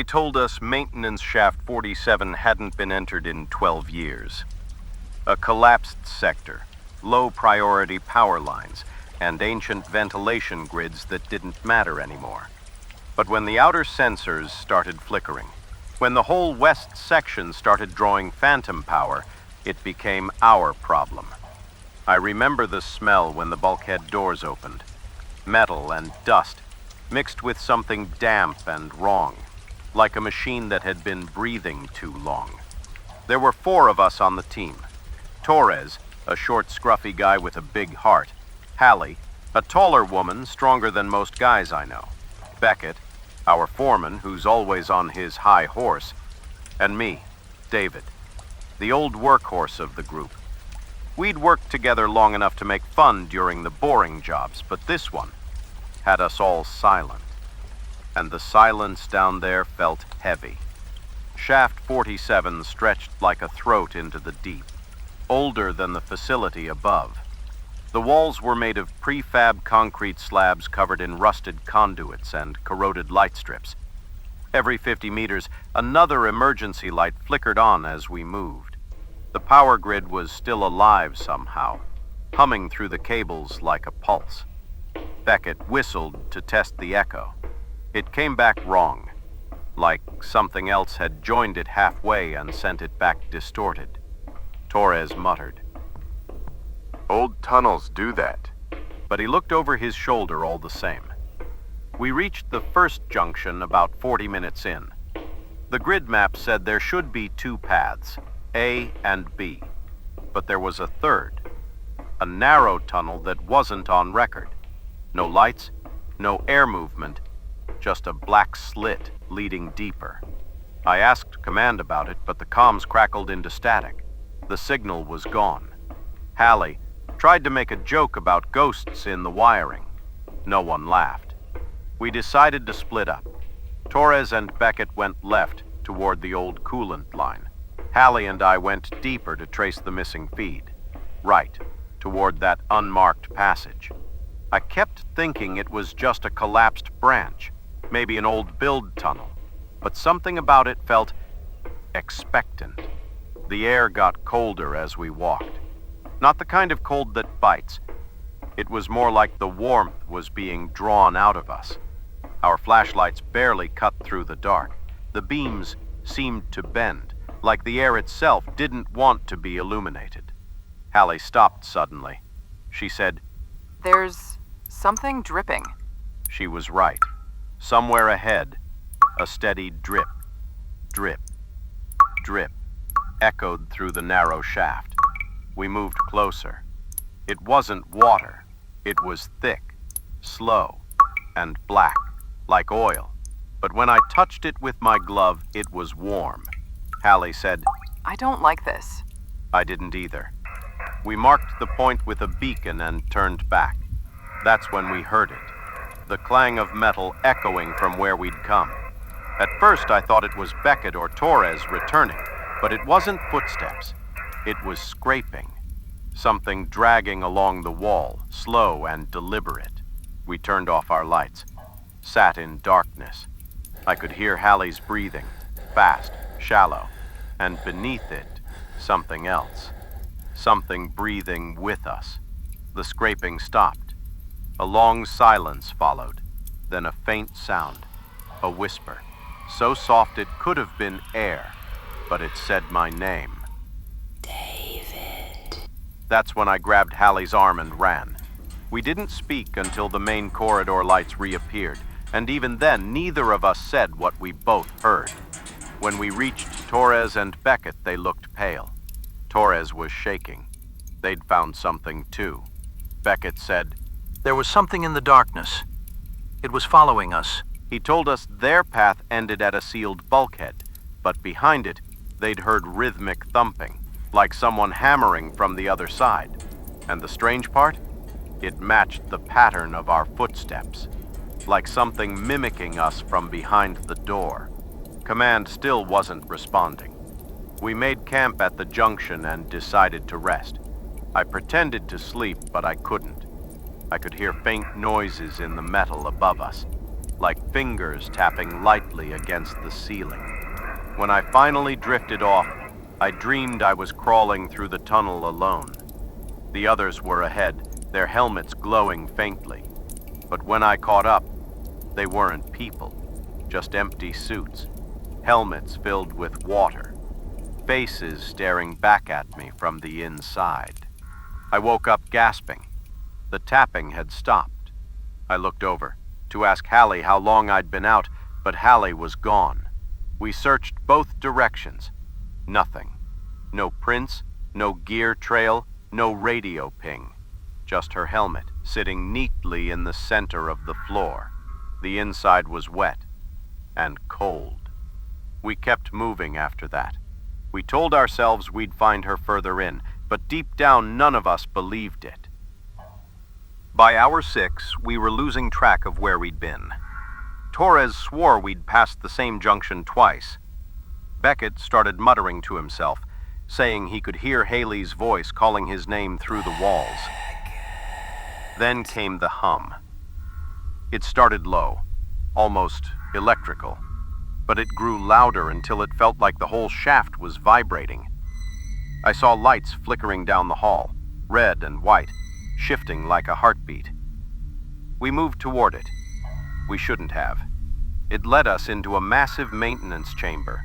told us maintenance shaft 47 hadn't been entered in 12 years. A collapsed sector, low priority power lines, and ancient ventilation grids that didn't matter anymore. But when the outer sensors started flickering, when the whole west section started drawing phantom power, it became our problem. I remember the smell when the bulkhead doors opened. Metal and dust, mixed with something damp and wrong, like a machine that had been breathing too long. There were 4 of us on the team. Torres, a short, scruffy guy with a big heart. Hallie, a taller woman, stronger than most guys I know. Beckett, our foreman, who's always on his high horse. And me, David, the old workhorse of the group. We'd worked together long enough to make fun during the boring jobs, but this one had us all silent. And the silence down there felt heavy. Shaft 47 stretched like a throat into the deep, older than the facility above. The walls were made of prefab concrete slabs covered in rusted conduits and corroded light strips. Every 50 meters, another emergency light flickered on as we moved. The power grid was still alive somehow, humming through the cables like a pulse. Beckett whistled to test the echo. It came back wrong, like something else had joined it halfway and sent it back distorted. Torres muttered, "Old tunnels do that." But he looked over his shoulder all the same. We reached the first junction about 40 minutes in. The grid map said there should be 2 paths, A and B. But there was a third, a narrow tunnel that wasn't on record. No lights, no air movement, just a black slit leading deeper. I asked command about it, but the comms crackled into static. The signal was gone. Hallie tried to make a joke about ghosts in the wiring. No one laughed. We decided to split up. Torres and Beckett went left toward the old coolant line. Hallie and I went deeper to trace the missing feed. Right, toward that unmarked passage. I kept thinking it was just a collapsed branch, maybe an old build tunnel, but something about it felt expectant. The air got colder as we walked. Not the kind of cold that bites. It was more like the warmth was being drawn out of us. Our flashlights barely cut through the dark. The beams seemed to bend, like the air itself didn't want to be illuminated. Hallie stopped suddenly. She said, "There's something dripping." She was right. Somewhere ahead, a steady drip, drip, drip, echoed through the narrow shaft. We moved closer. It wasn't water. It was thick, slow, and black, like oil. But when I touched it with my glove, it was warm. Hallie said, "I don't like this." I didn't either. We marked the point with a beacon and turned back. That's when we heard it, the clang of metal echoing from where we'd come. At first I thought it was Beckett or Torres returning, but it wasn't footsteps. It was scraping, something dragging along the wall, slow and deliberate. We turned off our lights, sat in darkness. I could hear Hallie's breathing, fast, shallow, and beneath it, something else. Something breathing with us. The scraping stopped. A long silence followed, then a faint sound, a whisper, so soft it could have been air, but it said my name. David. That's when I grabbed Hallie's arm and ran. We didn't speak until the main corridor lights reappeared, and even then, neither of us said what we both heard. When we reached Torres and Beckett, they looked pale. Torres was shaking. They'd found something too. Beckett said, "There was something in the darkness. It was following us." He told us their path ended at a sealed bulkhead, but behind it, they'd heard rhythmic thumping, like someone hammering from the other side. And the strange part? It matched the pattern of our footsteps, like something mimicking us from behind the door. Command still wasn't responding. We made camp at the junction and decided to rest. I pretended to sleep, but I couldn't. I could hear faint noises in the metal above us. like fingers tapping lightly against the ceiling. When I finally drifted off, I dreamed I was crawling through the tunnel alone. The others were ahead, their helmets glowing faintly. But when I caught up, they weren't people, just empty suits, helmets filled with water, faces staring back at me from the inside. I woke up gasping. The tapping had stopped. I looked over to ask Hallie how long I'd been out, but Hallie was gone. We searched both directions. Nothing. No prints, no gear trail, no radio ping. Just her helmet, sitting neatly in the center of the floor. The inside was wet and cold. We kept moving after that. We told ourselves we'd find her further in, but deep down none of us believed it. By hour 6, we were losing track of where we'd been. Torres swore we'd passed the same junction twice. Beckett started muttering to himself, saying he could hear Haley's voice calling his name through the walls. Then came the hum. It started low, almost electrical, but it grew louder until it felt like the whole shaft was vibrating. I saw lights flickering down the hall, red and white, shifting like a heartbeat. We moved toward it. We shouldn't have. It led us into a massive maintenance chamber,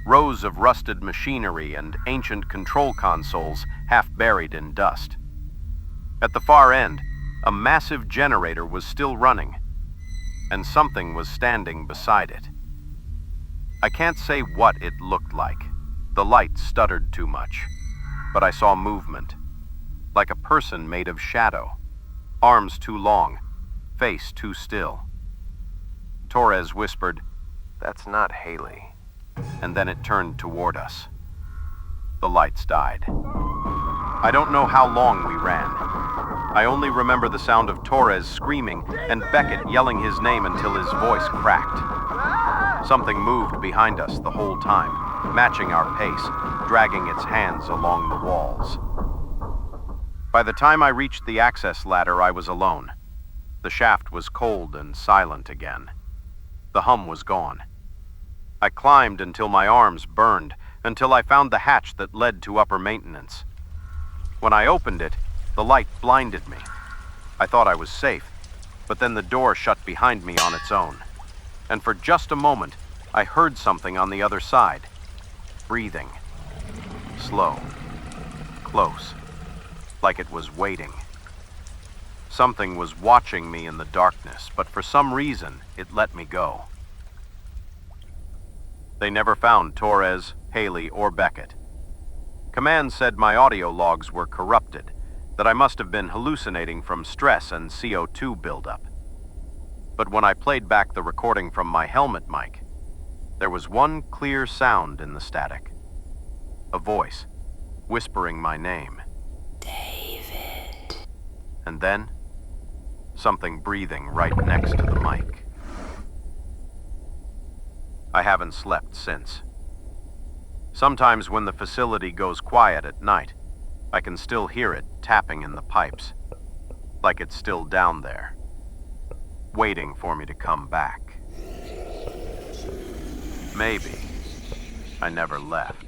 rows of rusted machinery and ancient control consoles half buried in dust. At the far end, a massive generator was still running, and something was standing beside it. I can't say what it looked like. The light stuttered too much, but I saw movement, like a person made of shadow, arms too long, face too still. Torres whispered, "That's not Haley," and then it turned toward us. The lights died. I don't know how long we ran. I only remember the sound of Torres screaming and Beckett yelling his name until his voice cracked. Something moved behind us the whole time, matching our pace, dragging its hands along the walls. By the time I reached the access ladder, I was alone. The shaft was cold and silent again. The hum was gone. I climbed until my arms burned, until I found the hatch that led to upper maintenance. When I opened it, the light blinded me. I thought I was safe, but then the door shut behind me on its own. And for just a moment, I heard something on the other side. Breathing. Slow. Close. Like it was waiting. Something was watching me in the darkness, but for some reason, it let me go. They never found Torres, Haley, or Beckett. Command said my audio logs were corrupted, that I must have been hallucinating from stress and CO2 buildup. But when I played back the recording from my helmet mic, there was one clear sound in the static. A voice, whispering my name. David. And then, something breathing right next to the mic. I haven't slept since. Sometimes when the facility goes quiet at night, I can still hear it tapping in the pipes, like it's still down there, waiting for me to come back. Maybe I never left.